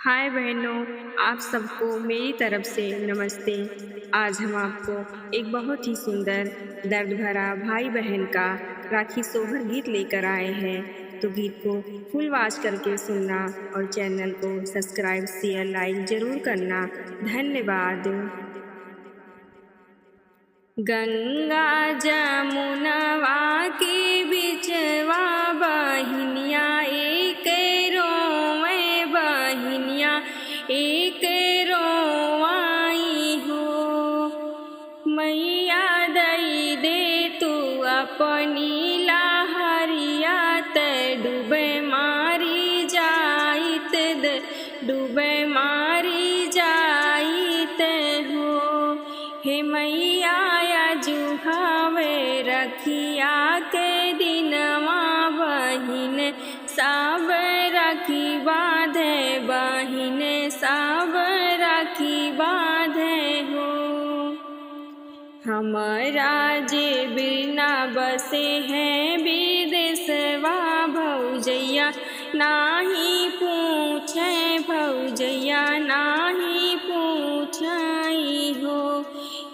हाय बहनों, आप सबको मेरी तरफ से नमस्ते। आज हम आपको एक बहुत ही सुंदर दर्द भरा भाई बहन का राखी सोहर गीत लेकर आए हैं। तो गीत को फुल वॉच करके सुनना और चैनल को सब्सक्राइब शेयर लाइक जरूर करना। धन्यवाद। गंगा जमुनवा के बिचवा बहिनिया एक रोवे बहिनिया एक रोवाई हो। मैया दई दे तू अपनी लहरिया ते डूबे मारी जाइत डूबे मारी जाइत हो। हे मैया जुहावे रखिया के दिनवा बहिन सब राखी बांधे बहिन सब राखी बांधे हो। हमारा जे बिना बसे हैं विदेशवा भौजैया नाही पूछे भौजैया नाही पूछई हो।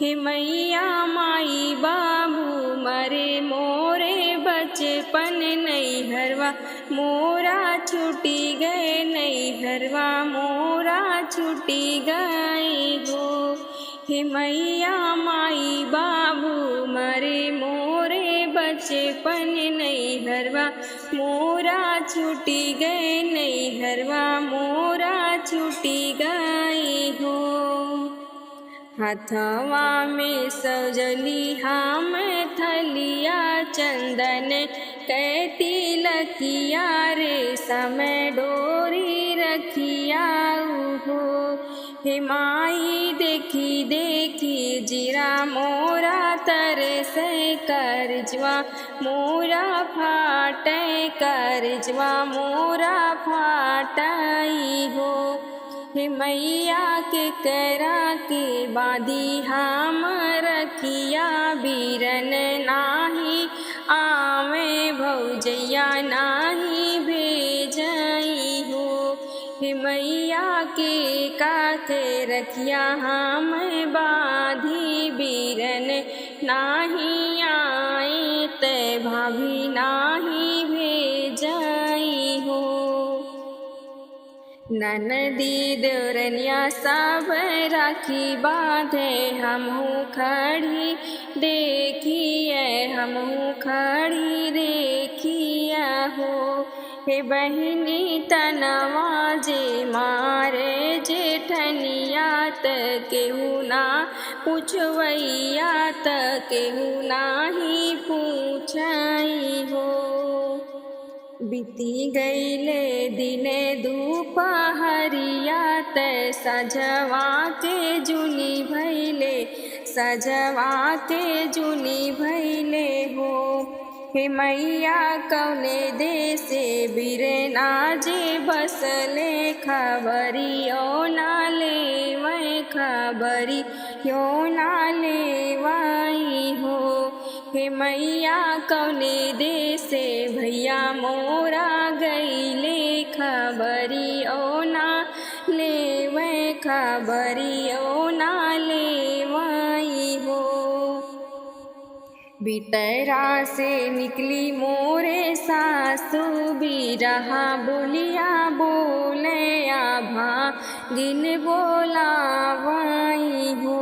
हे मैया माई बाबू मरे मोरे बचपन नैहरवा मोरा छूटी गए नैहरवा मोरा छूटी गए हो। हे मैया माई बाबू मरे मोरे बचपन नैहरवा मोरा छूटी गए नैहरवा मोरा छूटी गए हो। हथवा में सजली हम थलिया चंदन कहती लकिया रे समय डोरी रखिया हो। हे माई देखी देखी जीरा मोरा तरसे करजवा मोरा फाटे करजवा मोरा फाटई हो। हे मैया के करा के बाधी हम रखिया बीरन नाही आवे भौजैया नाही भेजई हो। हे मैया के काके रखिया हम बाधी बीरन नाही आए ते भाभी नाही भेजई हो। ननदी देवरनिया सब राखी बांधे हमहू खड़ी देखिए हमहू खड़ी देखिया हो। हे बहिनी तनवा जे मारे जेठनिया त केहू ना पूछवैया त केहू नाही पूछई हो। बीती गईले दिने दुपहरिया ते सजवा के जुनी भैले सजवा के जुनी भैले हो। हे मैया कौने देसे बिरना जे बसले खबरियो ना लेवै खबरियो ना लेवई हो। हे मैया कौने देसे भैया मोरा गईले खबरियो ना लेवै खबरियो ना लेवई हो। बितरा से निकली मोरे सासू बिरहा बोलिया बोले आभा गिन बोलावई हो।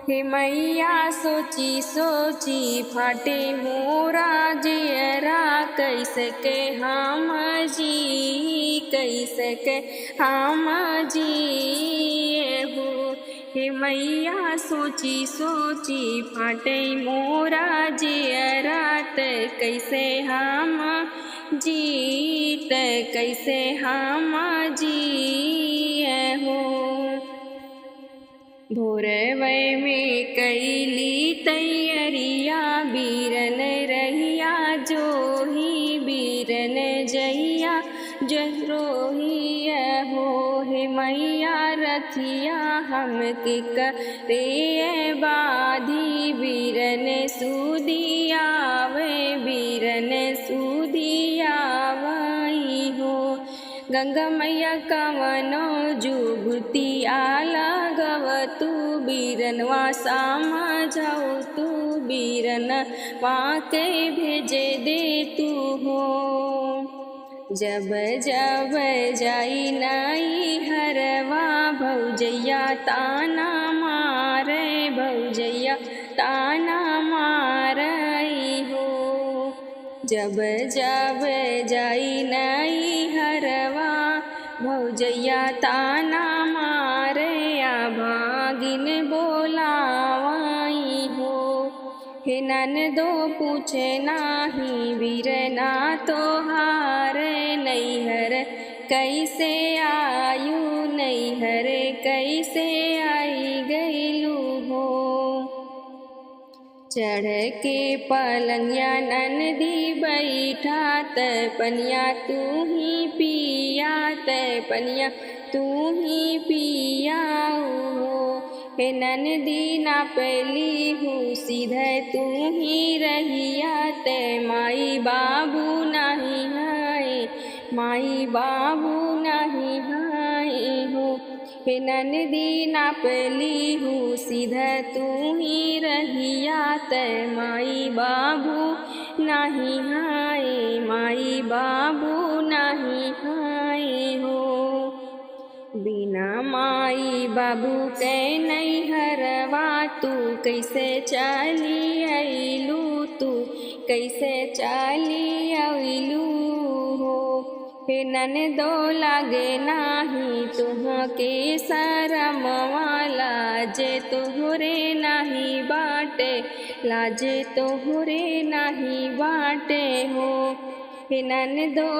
हे मैया सोची सोची फाटे मोरा जियरा कैसे के हम जी कैसे के हम जिए हो। हे मैया सोची सोची फाटे मोरा जियरा त कैसे हम जीत कैसे हम जिए हो। भोरवै में कैली तैयरिया बीरन रहिया जो ही बीरन जइया जहरोही हो। हे मैया रखिया हम के करे बाधी बीरन सुदियावे बीरन सुदियावई हो। गंगा मैया कवनो जुगती आला गव तू बीरनवा समझाऊ तू बीरनवा के भेजे दे तू हो। जब जब जाई नाई हरवा भौजैया ताना मारे भौजैया ताना मारई हो। जब जब जाई नाई हरवा भौजैया ताना मारे आ भागिन बोलावाई हो। हे ननदो पूछे नाही बीरना तोहार नैहर कैसे आयु नैहर कैसे आई गईलू हो। चढ़ के पलंगिया ननदी बैठा पनिया तू ही पिया पनिया तू ही पिया हो। हे ननदी ना पली हूँ सीधे तू ही रहिया माई बाबू नहीं है माई बाबू नहीं है हो। हे ननदी ना पली हूँ सीधे तू ही रहिया माई बाबू नहीं है माई बाबू नहीं है हो। बिना माई बाबू के नैहरवा तू कैसे चली अइलू तू कैसे चली अइलू हो। हे ननदो लागे नाही तुहके शरमवा लाजे तोहरे नाही बाटे लाजे तोहरे नाही बाटे हो। हे ननदो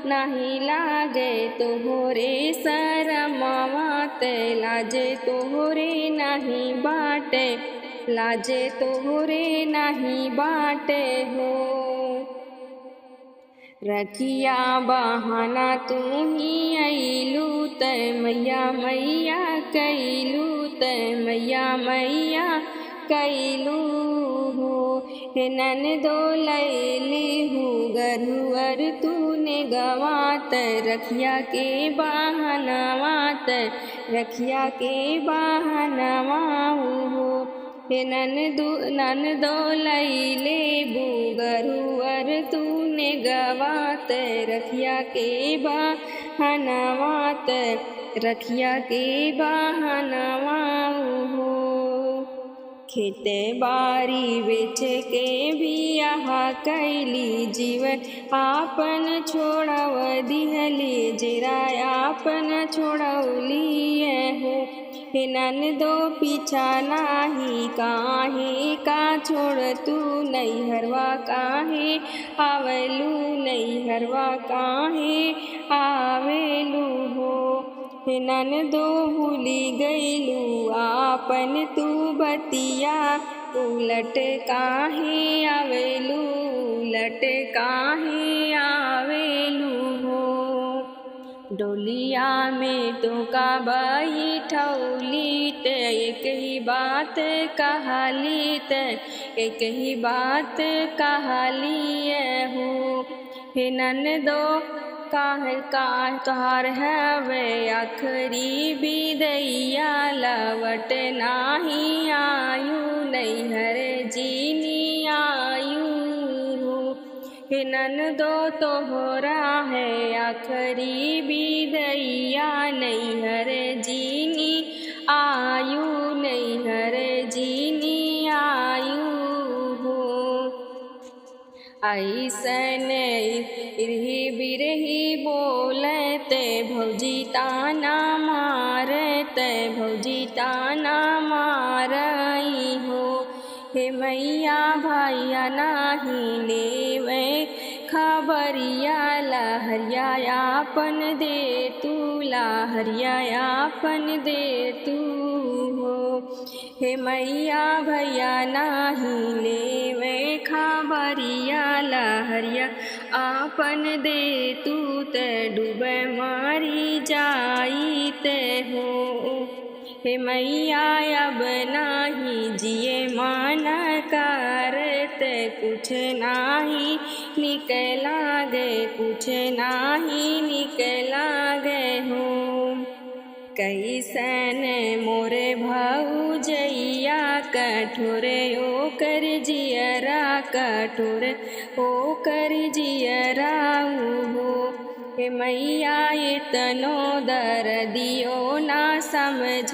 नाही लागे तोहरे शरमवा लाजे तोहरे नाही बाटे लाजे तोहरे नाही बाटे हो। रखिया बहाना तू ही अइलू मैया मैया कैलू मैया मैया कैलू हो। हे ननदो लैली हूँ गरुअर तूने गवात रखिया के बहानवात रखिया के बहानवा हो। हे ननदो लैले गरुअर तूने गवात रखिया के बहानवात रखिया के बहानवा हो। खेते बारी बेच के भी यहाँ कैली जीवन आपन छोड़व दिहली जरा आपन छोड़ौली हो। हे ननदो पीछा नाही काहे का छोड़ तू नैहरवा काहे आवेलू नैहरवा काहे आवेलू हो। हे ननदो भूली गईलू आपन तू बतिया उलट काहे आवेलू उलट काहे आवेलू हो। डोलिया में तो का बैठौली एक ही बात कहाली एक ही बात कहाली हो। हे ननदो काहे तोहार हवे आखरी बिदैया लवट नाही आयु नैहर जीनी आयु हो। हे ननदो तोहरा है आखरी बिदैया नैहर जीनी आयु नैहर जीनी आयु हो। ऐसन इरही बिरही बोलते भौजी ताना मारते भौजी ताना मारई हो। हे मैया भैया नाही लेवे खबरिया लहरिया आपन दे तू लहरिया आपन दे तू हो। हे मैया भैया नाही लेवे खबरिया लहरिया आपन दे तू ते डूबे मारी जाई ते हो। हे मैया अब नाही जिए मान कर ते कुछ नाही निकला गए, कुछ नाही निकला गए हो। कैसन मोरे भौजैया कठोर ओकर जियरा कठोर ओकर जियरा हो। हे मैया इतनो दर्दियो ना समझ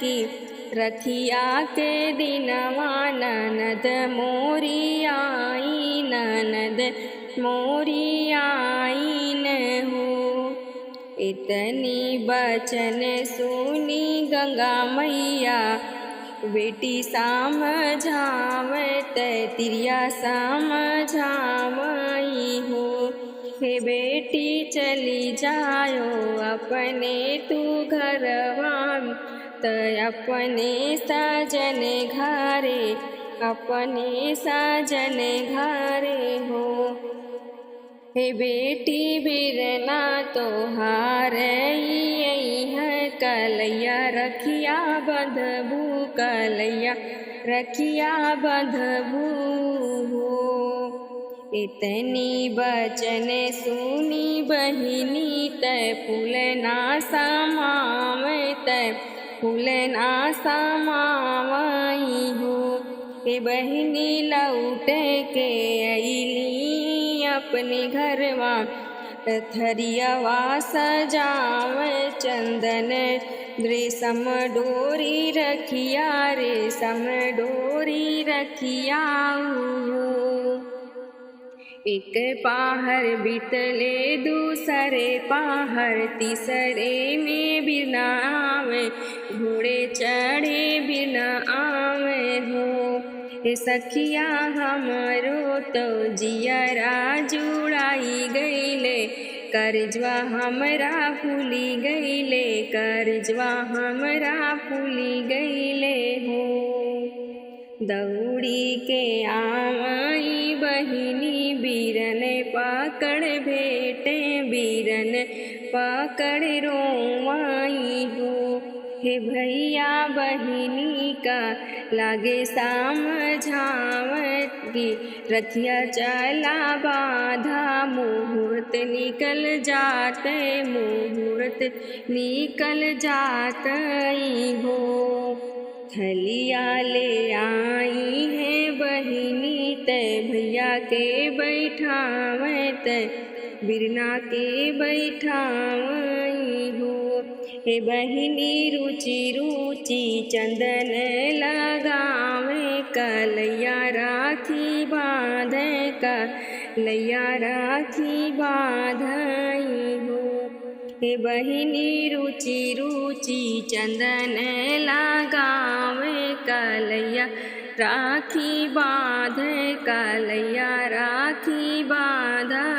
कि रखिया के दिनवा ननद मोरी आई, ननद मोरी आई न हो। इतनी बचन सुनी गंगा मैया बेटी समझावत तिरिया समझावई हो। हे बेटी चली जायो अपने तू घरवा त अपने सजन घरे, अपने सजन घरे हो। हे बेटी बिरना तोहार है कलैया रखिया बंधबू, कलैया रखिया बंधबू हो। इतनी बचन सुनी बहिनी तय फूल ना समावै, तय फूल ना समावई हो। हे बहिनी लौट के अइली अपने घरवा थरियावा सजावै, चंदन रेशम डोरी रखिया, रेशम डोरी रखिया हो। एक पहाड़ बीतले दूसरे पहाड़ तीसरे में बिना आवे, घोड़े चढ़े बिना आवे हो। हे सखिया हमरो तो जियरा जुड़ाई गईले, करजवा हमरा फूली गईले, करजवा हमरा फूली गईले हो। दौड़ी के आई बहिनी बीरन पकड़ भेटे, बीरन पकड़ रोवाई हो। हे भैया बहिनी का लागे समझावत की रथिया चला बाधा, मुहूर्त निकल जाते, मुहूर्त निकल जातई हो। थलिया ले आई है बहिनी तय भैया के बैठावत, बिरना के बैठावई हो। हे बहिनी रुचि रुचि चंदन लगावे, कलैया राखी बांधे, कलैया राखी बांधई हो। हे बहिनी रुचि रुचि चंदन लगावे, कलैया राखी बांधे, कलैया राखी बांधई।